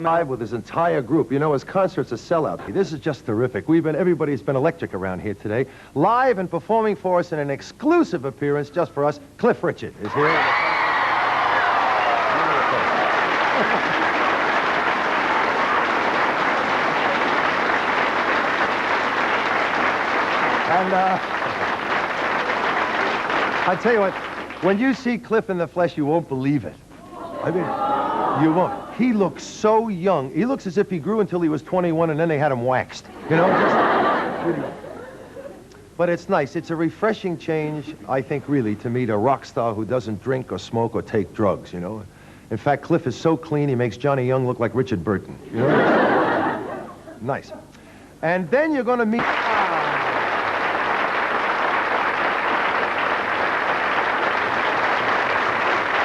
Live with his entire group. You know, his concert's a sellout. This is just terrific. Everybody's been electric around here today. Live and performing for us in an exclusive appearance just for us, Cliff Richard is here. And I tell you what, when you see Cliff in the flesh, you won't believe it. I mean, you won't. He looks so young. He looks as if he grew until he was 21 and then they had him waxed. You know, just... But it's nice. It's a refreshing change, I think, really, to meet a rock star who doesn't drink or smoke or take drugs, you know. In fact, Cliff is so clean, he makes Johnny Young look like Richard Burton. You know? Nice. And then you're going to meet...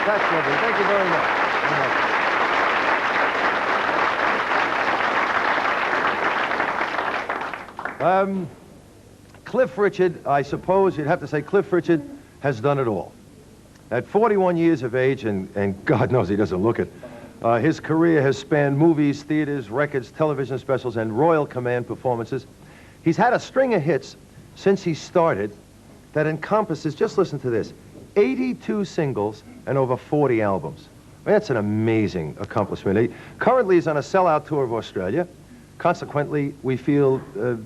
That's lovely. Thank you very much. Cliff Richard, I suppose you'd have to say Cliff Richard has done it all. At 41 years of age, and God knows he doesn't look it, his career has spanned movies, theaters, records, television specials, and Royal Command performances. He's had a string of hits since he started that encompasses, just listen to this, 82 singles and over 40 albums. That's an amazing accomplishment. He currently is on a sellout tour of Australia. Consequently, we feel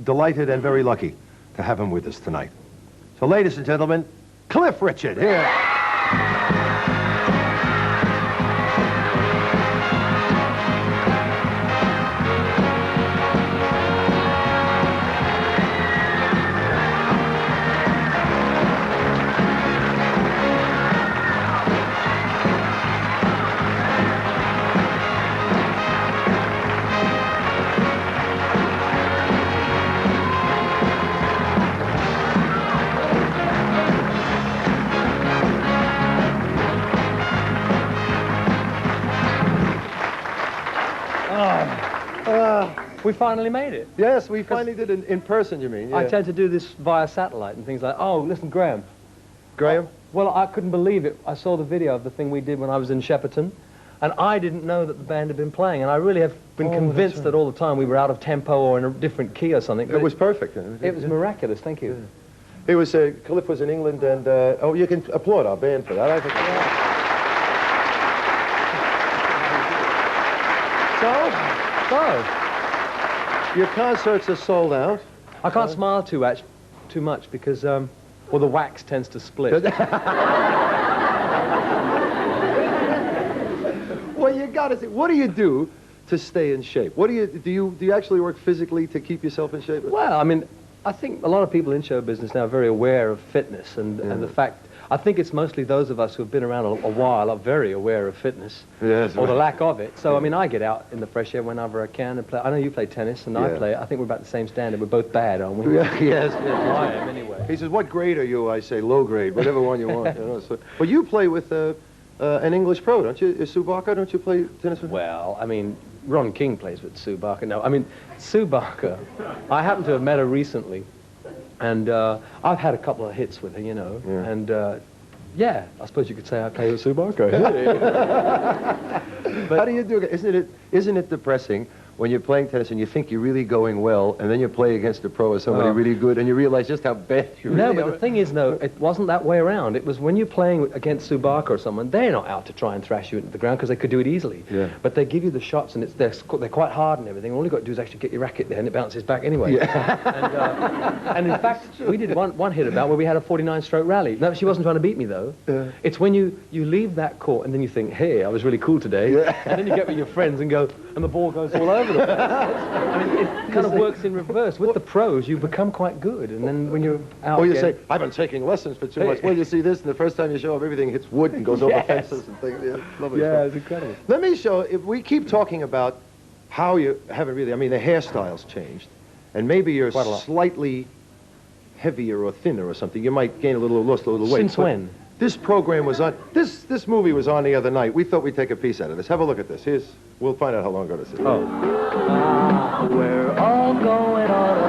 delighted and very lucky to have him with us tonight. So, ladies and gentlemen, Cliff Richard here. We finally made it. Yes, we finally did it in person, you mean? Yeah. I tend to do this via satellite and things like, oh, listen, Graham. Graham? Well, I couldn't believe it. I saw the video of the thing we did when I was in Shepperton, and I didn't know that the band had been playing, and I really have been convinced that all the time we were out of tempo or in a different key or something. It was perfect. It was miraculous, thank you. Yeah. It was, Cliff was in England, and, oh, you can applaud our band for that. I think. So, your concerts are sold out. I can't smile too much because, well, the wax tends to split. Well, you got to say, what do you do to stay in shape? What do you actually work physically to keep yourself in shape? Well, I mean, I think a lot of people in show business now are very aware of fitness and the fact. I think it's mostly those of us who have been around a while are very aware of fitness, yes, or the lack of it. So, I mean, I get out in the fresh air whenever I can and play. I know you play tennis, and I play. I think we're about the same standard. We're both bad, aren't we? Yes. I am, anyway. He says, what grade are you? I say, low grade, whatever one you want. You know, so. Well, you play with an English pro, don't you? Sue Barker, don't you play tennis with her? Well, I mean, Ron King plays with Sue Barker. No, I mean, Sue Barker, I happen to have met her recently. And I've had a couple of hits with her, you know, and yeah, I suppose you could say I play with Sue Barker. But how do you do it? Isn't it depressing when you're playing tennis and you think you're really going well, and then you play against a pro or somebody really good, and you realize just how bad you really are? No, but the thing is, no, it wasn't that way around. It was when you're playing against Sue Barker or someone, they're not out to try and thrash you into the ground because they could do it easily. Yeah. But they give you the shots, and they're quite hard and everything. All you've got to do is actually get your racket there, and it bounces back anyway. Yeah. And in fact, we did one hit about where we had a 49-stroke rally. No, she wasn't trying to beat me, though. Yeah. It's when you leave that court, and then you think, hey, I was really cool today. Yeah. And then you get with your friends and go, and the ball goes all over the place. I mean, it kind of works in reverse. With the pros, you become quite good, and then when you're out... Or you say, I've been taking lessons for 2 months. Well, you see this, and the first time you show up, everything hits wood and goes over fences and things. Yeah, lovely stuff. It's incredible. Let me show, if we keep talking about how you haven't really, I mean, the hairstyle's changed, and maybe you're slightly heavier or thinner or something. You might gain a little weight. Since when? This program was on, this movie was on the other night. We thought we'd take a piece out of this. Have a look at this. We'll find out how long ago this is. Oh. We're all going on a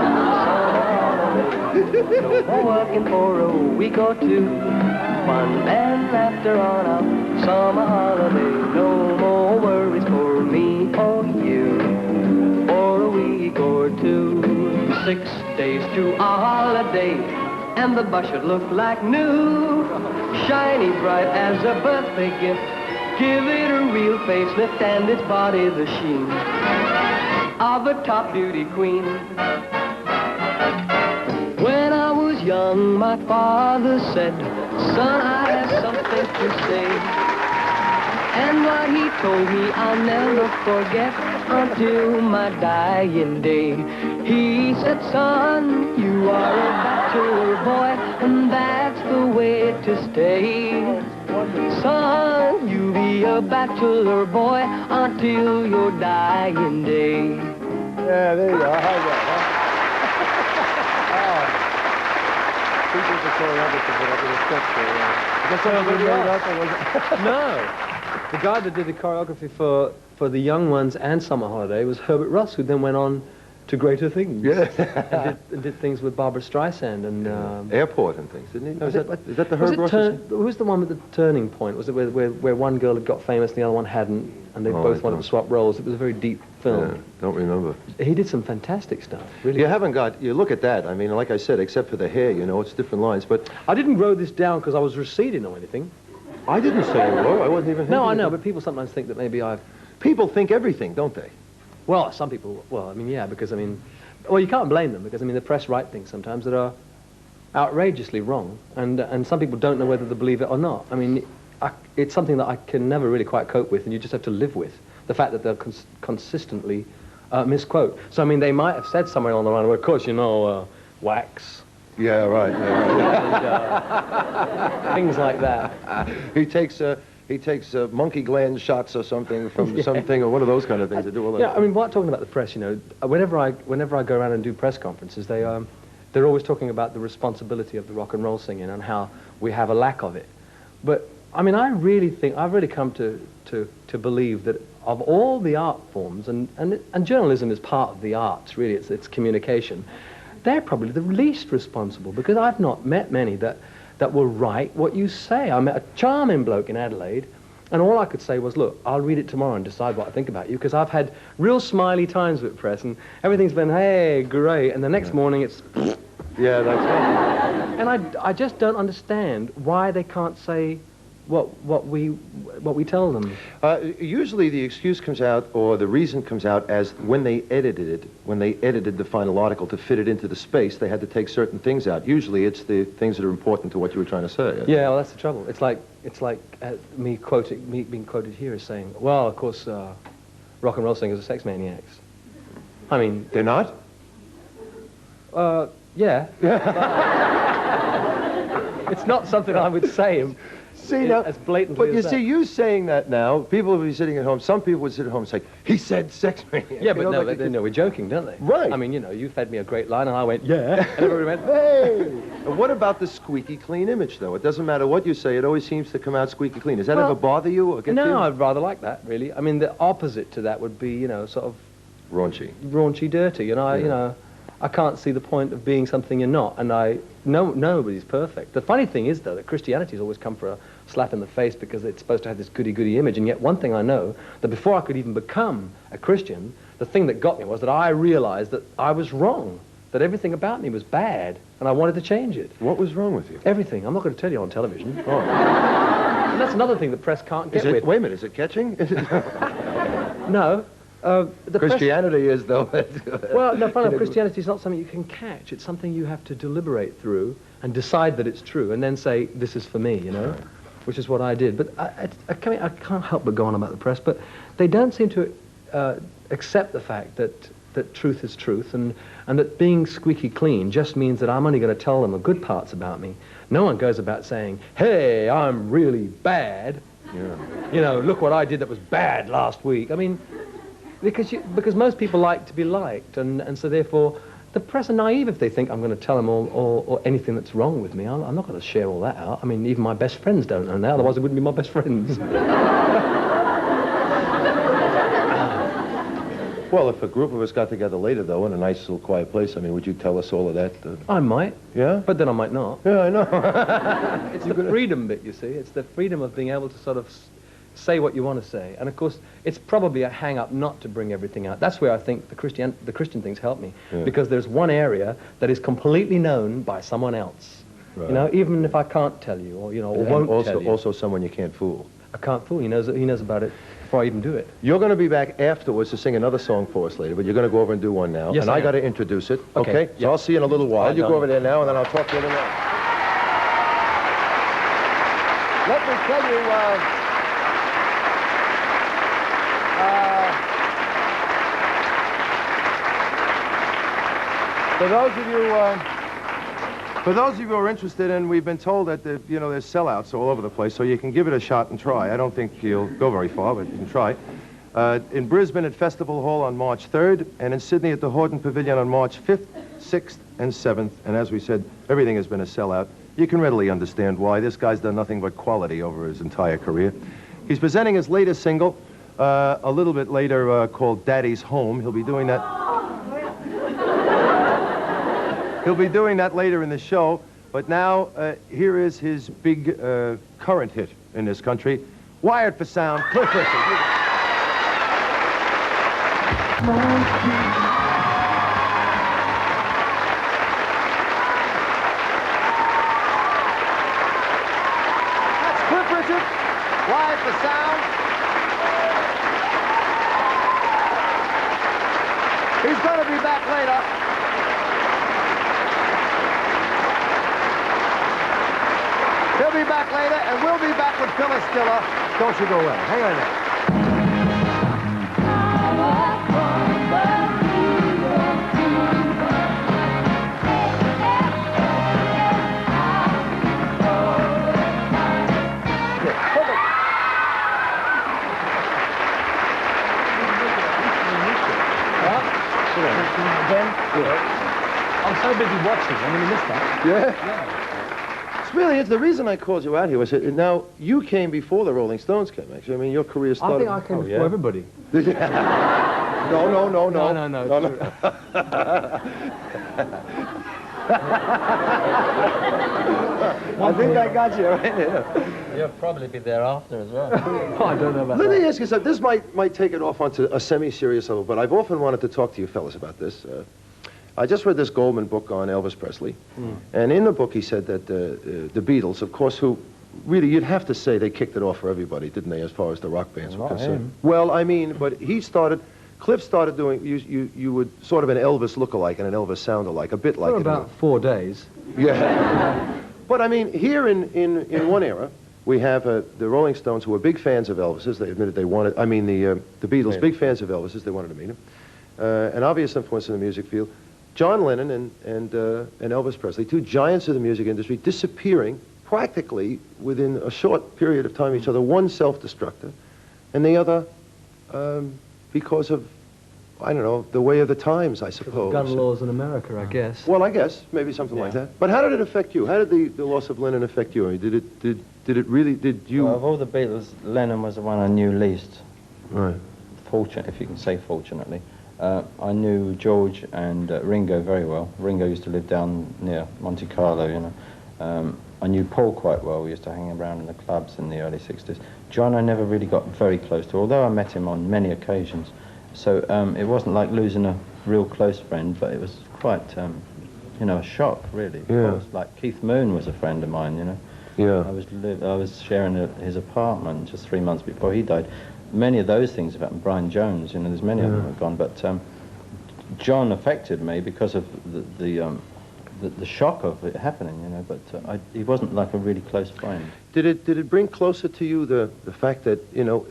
summer holiday. No more working for a week or two. Fun and laughter on a summer holiday. No more worries for me or you. 6 days to a holiday, and the bus should look like new, shiny bright as a birthday gift. Give it a real facelift and its body the sheen of a top beauty queen. When I was young, my father said, son, I have something to say. And what he told me I'll never forget until my dying day. He said, son, you are a bachelor boy, and that's the way to stay. Son, you be a bachelor boy until your dying day. Yeah, there you go. How's that, huh? People just going up with the steps. No. The guy that did the choreography for the young ones and Summer Holiday was Herbert Ross, who then went on to greater things. Yeah. and did things with Barbara Streisand and... Airport and things, didn't he? No, is that the was Herb Ross? Who was the one with the turning point? Was it where one girl had got famous and the other one hadn't, and they both wanted to swap roles? It was a very deep film. Yeah, don't remember. He did some fantastic stuff, really. You look at that, I mean, like I said, except for the hair, you know, it's different lines, but... I didn't grow this down because I was receding or anything. I didn't say hello, I wasn't even... No, I know, but people sometimes think that maybe I've... People think everything, don't they? Well, some people, well, I mean, yeah, because, I mean... Well, you can't blame them, because, I mean, the press write things sometimes that are outrageously wrong, and some people don't know whether to believe it or not. I mean, it's something that I can never really quite cope with, and you just have to live with the fact that they'll consistently misquote. So, I mean, they might have said somewhere on the line, well, of course, you know, wax. Yeah, right. And, things like that. He takes monkey gland shots or something from something, or one of those kind of things. They do all that. Yeah, I mean, talking about the press, you know, whenever I go around and do press conferences, they're always talking about the responsibility of the rock and roll singing and how we have a lack of it. But I mean, I've really come to believe that of all the art forms, and journalism is part of the arts, really, it's communication. They're probably the least responsible, because I've not met many that will write what you say. I met a charming bloke in Adelaide, and all I could say was, look, I'll read it tomorrow and decide what I think about you, because I've had real smiley times with press, and everything's been, hey, great, and the next morning it's... Yeah, that's right. And I just don't understand why they can't say what we tell them. Usually the excuse comes out, or the reason comes out, as when they edited the final article to fit it into the space, they had to take certain things out. Usually it's the things that are important to what you were trying to say. Yeah, well, that's the trouble. It's like me being quoted here as saying, well, of course, rock and roll singers are sex maniacs. I mean, they're not. Yeah. It's not something I would say. See, now, as blatantly but you see, you saying that now, people will be sitting at home, some people would sit at home and say, he said sex maniac. Yeah, but no, they know we're joking, don't they? Right. I mean, you know, you fed me a great line and I went, yeah. And everybody went, hey. And what about the squeaky clean image, though? It doesn't matter what you say, it always seems to come out squeaky clean. Does that ever bother you or get to you? No, I'd rather like that, really. I mean, the opposite to that would be, you know, sort of... Raunchy, dirty. You know, I can't see the point of being something you're not, and nobody's perfect. The funny thing is, though, that Christianity's always come for a slap in the face because it's supposed to have this goody-goody image, and yet one thing I know, that before I could even become a Christian, the thing that got me was that I realized that I was wrong, that everything about me was bad, and I wanted to change it. What was wrong with you? Everything. I'm not going to tell you on television. Oh. And that's another thing the press can't get with. Wait a minute, is it catching? No. Christianity is, though. Well, no, funny enough, Christianity is not something you can catch. It's something you have to deliberate through and decide that it's true, and then say, this is for me, you know, which is what I did. But I can't help but go on about the press, but they don't seem to accept the fact that truth is truth, and that being squeaky clean just means that I'm only going to tell them the good parts about me. No one goes about saying, hey, I'm really bad. Yeah. You know, look what I did that was bad last week. I mean... Because most people like to be liked, and so therefore the press are naive if they think I'm going to tell them or anything that's wrong with me. I'm not going to share all that out. I mean, even my best friends don't know that, otherwise they wouldn't be my best friends. Well, if a group of us got together later, though, in a nice little quiet place, I mean, would you tell us all of that? I might. Yeah? But then I might not. Yeah, I know. It's the freedom bit, you see. It's the freedom of being able to sort of say what you want to say. And of course, it's probably a hang-up not to bring everything out. That's where I think the Christian things help me, because there's one area that is completely known by someone else. Right. You know, even if I can't tell you, or or won't tell you. Also, someone you can't fool. I can't fool. He knows about it before I even do it. You're going to be back afterwards to sing another song for us later, but you're going to go over and do one now. Yes, and I got to introduce it. Okay. So I'll see you in a little while. You go over there now, and then I'll talk to you in a minute. Let me tell you, for those of you who are interested, and we've been told that there's sellouts all over the place, so you can give it a shot and try. I don't think you'll go very far, but you can try. In Brisbane at Festival Hall on March 3rd, and in Sydney at the Horton Pavilion on March 5th, 6th, and 7th. And as we said, everything has been a sellout. You can readily understand why. This guy's done nothing but quality over his entire career. He's presenting his latest single a little bit later called Daddy's Home. He'll be doing that. He'll be doing that later in the show. But now, here is his big current hit in this country. Wired for sound, Cliff Richard. Wired for sound. He's going to be back later. He'll be back later, and we'll be back with Phyllis Diller. Don't you go away. Hang on a minute. I'm so busy watching, I'm going to miss that. Yeah? It's really, the reason I called you out here was that now, you came before the Rolling Stones came, actually. I mean, your career started... I think I came before everybody. No. No. I think I got you right here. You'll probably be there after as well. Oh, I don't know about that. Let me ask you something. This might take it off onto a semi-serious level, but I've often wanted to talk to you fellas about this. I just read this Goldman book on Elvis Presley, and in the book he said that the Beatles, of course, who really, you'd have to say they kicked it off for everybody, didn't they, as far as the rock bands were concerned? Well, I mean, but Cliff started doing, you would sort of an Elvis look-alike and an Elvis sound-alike, a bit like... For about 4 days. Yeah. But I mean, here in one era, we have the Rolling Stones, who were big fans of Elvis's. They admitted they wanted, I mean, the Beatles, big fans of Elvis's. They wanted to meet him. An obvious influence in the music field. John Lennon and Elvis Presley, two giants of the music industry, disappearing practically within a short period of time each other. One self-destructive, and the other because of, I don't know, the way of the times, I suppose. Gun laws in America, I guess. Well, I guess, maybe something like that. But how did it affect you? How did the loss of Lennon affect you? I mean, did you... Well, of all the Beatles, Lennon was the one I knew least. Right. If you can say fortunately. I knew George and Ringo very well. Ringo used to live down near Monte Carlo, you know. I knew Paul quite well. We used to hang around in the clubs in the early 60s. John I never really got very close to, although I met him on many occasions. So it wasn't like losing a real close friend, but it was quite, you know, a shock, really. Yeah. Because, like, Keith Moon was a friend of mine, you know. Yeah. I was sharing his apartment just 3 months before he died. Many of those things have happened. Brian Jones, you know, there's many of them have gone, but John affected me because of the shock of it happening, you know, but he wasn't like a really close friend. Did it bring closer to you the fact that, you know,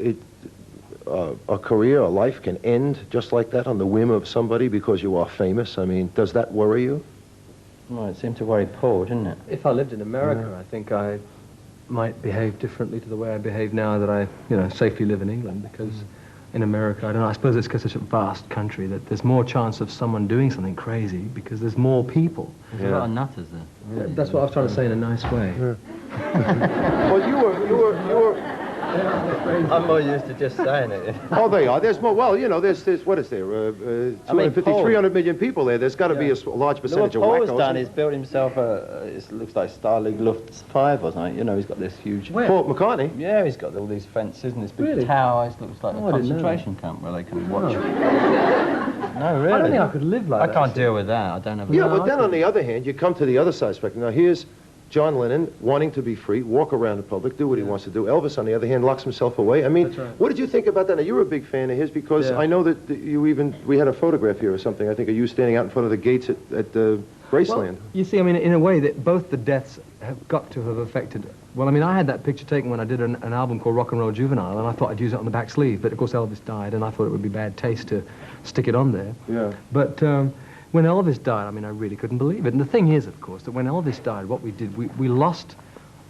a career, a life can end just like that on the whim of somebody because you are famous? I mean, does that worry you? Well, it seemed to worry Paul, didn't it? If I lived in America, I think I might behave differently to the way I behave now that I, you know, safely live in England, because in America, I don't know, I suppose it's because it's such a vast country that there's more chance of someone doing something crazy because there's more people. There's a lot of nutters there. Really. That's what I was trying to say in a nice way. Yeah. Well, you were I'm more used to just saying it. Oh, they are. There's more. Well, you know, there's what is there? 250, Paul, 300 million people there. There's got to be a large percentage of Paul's wackos. done, he's built himself it looks like Starling Luft 5 or something. You know, he's got this huge... Paul McCartney? Yeah, he's got all these fences and this big Really? tower. It looks like a I didn't know. concentration camp where they can watch. No, really. I don't think I could live like that. I can't deal with that. I don't have... Yeah, but then on the other hand, you come to the other side of the spectrum. Now, here's John Lennon wanting to be free, walk around the public, do what he wants to do. Elvis, on the other hand, locks himself away. I mean, That's right. what did you think about that? Now, you were a big fan of his because I know that we had a photograph here or something, I think, of you standing out in front of the gates at Graceland. Well, you see, I mean, in a way, that both the deaths have got to have affected... Well, I mean, I had that picture taken when I did an album called Rock and Roll Juvenile, and I thought I'd use it on the back sleeve, but of course Elvis died, and I thought it would be bad taste to stick it on there. Yeah. But when Elvis died, I mean, I really couldn't believe it. And the thing is, of course, that when Elvis died, what we did, we lost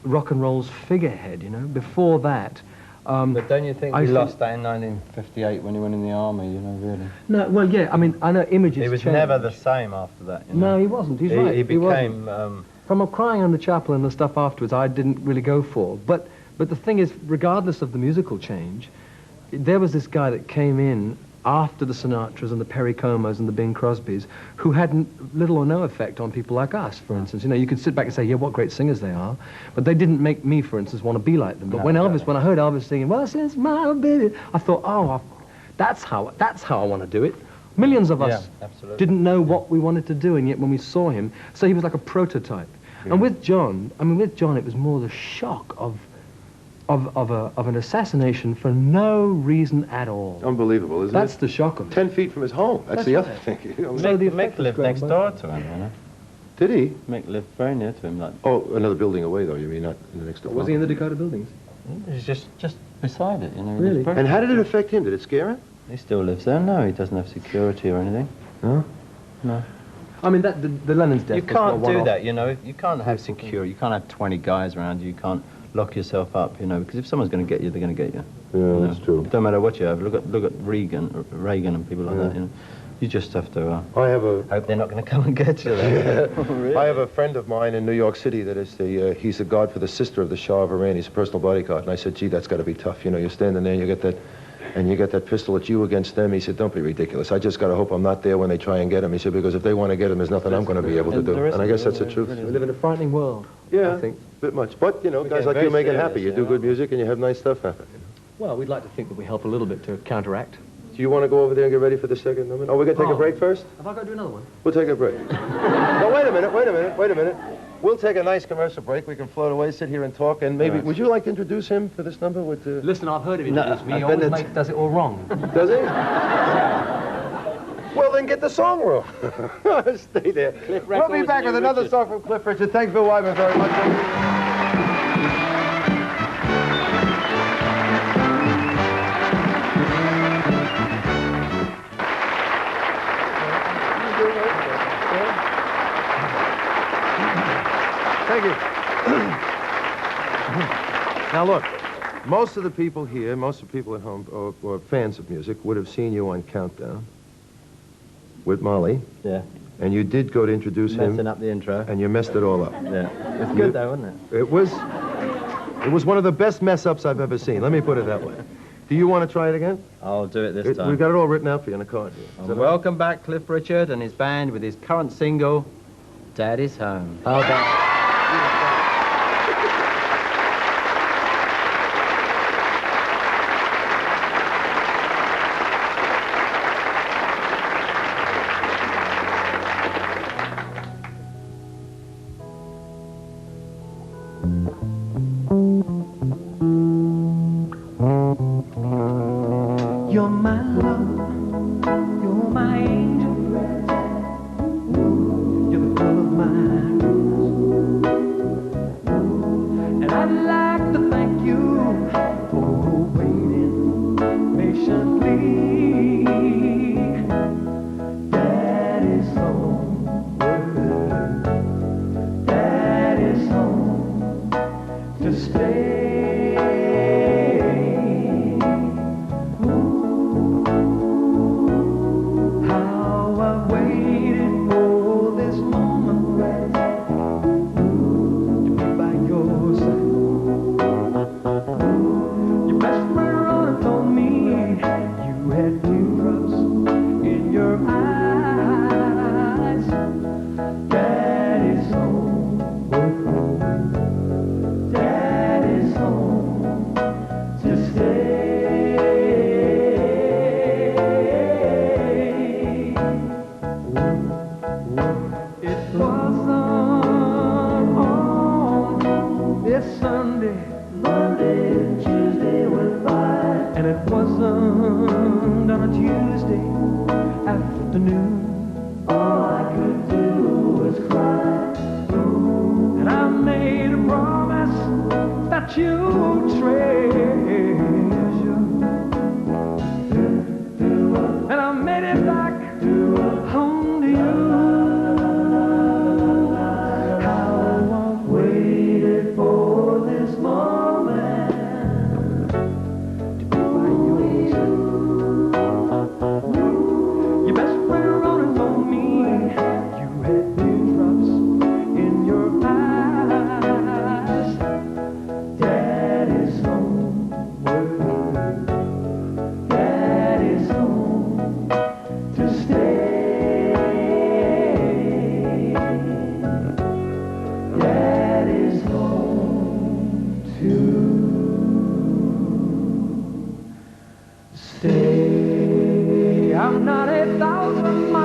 rock and roll's figurehead, you know. Before that... but don't you think we lost that in 1958 when he went in the army, you know, really? No, well, yeah, I mean, I know images He was change. never the same after that, you know? No, he wasn't. He's right. He wasn't. became... From crying in the chapel and the stuff afterwards, I didn't really go for. But the thing is, regardless of the musical change, there was this guy that came in after the Sinatras and the Perry Comos and the Bing Crosbys, who had little or no effect on people like us, for instance. You know, you could sit back and say, yeah, what great singers they are, but they didn't make me, for instance, want to be like them. But when I heard Elvis singing, well, since my baby, I thought, oh, that's how I want to do it. Millions of us didn't know what we wanted to do, and yet when we saw him, so he was like a prototype. Yeah. And with John, it was more the shock of an assassination for no reason at all. Unbelievable, isn't it? That's the shock of it. 10 feet from his home. That's the other thing. You know, Mick lived next door to him, you know. Did he? Mick lived very near to him. Like. Oh, another building away, though, you mean, not in the next door. Was he in the Dakota buildings? He's just beside it, you know. Really? And how did it affect him? Did it scare him? He still lives there. No, he doesn't have security or anything. No? No. I mean, the Lennon's death. You can't do that, you know. You can't have security. You can't have 20 guys around you. You can't lock yourself up, you know, because if someone's going to get you, they're going to get you. Yeah, that's true. It don't matter what you have. Look at Reagan and people like that, you know. You just have to hope they're not going to come and get you there. Really? I have a friend of mine in New York City that is he's the guard for the sister of the Shah of Iran. He's a personal bodyguard. And I said, gee, that's got to be tough. You know, you're standing there and you get that pistol, it's you against them. He said, don't be ridiculous. I just got to hope I'm not there when they try and get him. He said, because if they want to get him, there's nothing I'm going to be able to do. And I guess that's the truth. We live in a frightening world. Yeah, I think. a bit much. But, you know, guys like you make it happy. You do good music and you have nice stuff happen. Well, we'd like to think that we help a little bit to counteract. Do you want to go over there and get ready for the second number? Oh, we're going to take a break first? Have I got to do another one? We'll take a break. No, wait a minute. We'll take a nice commercial break. We can float away, sit here and talk, and maybe... Would you like to introduce him for this number? Listen, I've heard of him introduce me. He always does it all wrong. Does he? Well, then get the song wrong. Stay there. We'll be back with another song from Cliff Richard. Thanks, Bill Wyman, very much. Thank you. Now look, most of the people here, most of the people at home, or fans of music, would have seen you on Countdown with Molly. Yeah. And you did go to introduce him. Messing up the intro. And you messed it all up. Yeah. It's good though, wasn't it? It was one of the best mess-ups I've ever seen. Let me put it that way. Do you want to try it again? I'll do it this time. We've got it all written out for you in the card here. Welcome back, Cliff Richard and his band with his current single, Daddy's Home. How about... You're my love, you're my angel, you're the girl of my dreams. afternoon. All I could do was cry. And I made a promise that you'd treasure. And I made it back home to you. How I've waited for this moment to be by you. Your best friend running for me. You had teardrops in your eyes. Daddy's homeward. Daddy's home to stay. Daddy's home to stay. I'm not 1,000 miles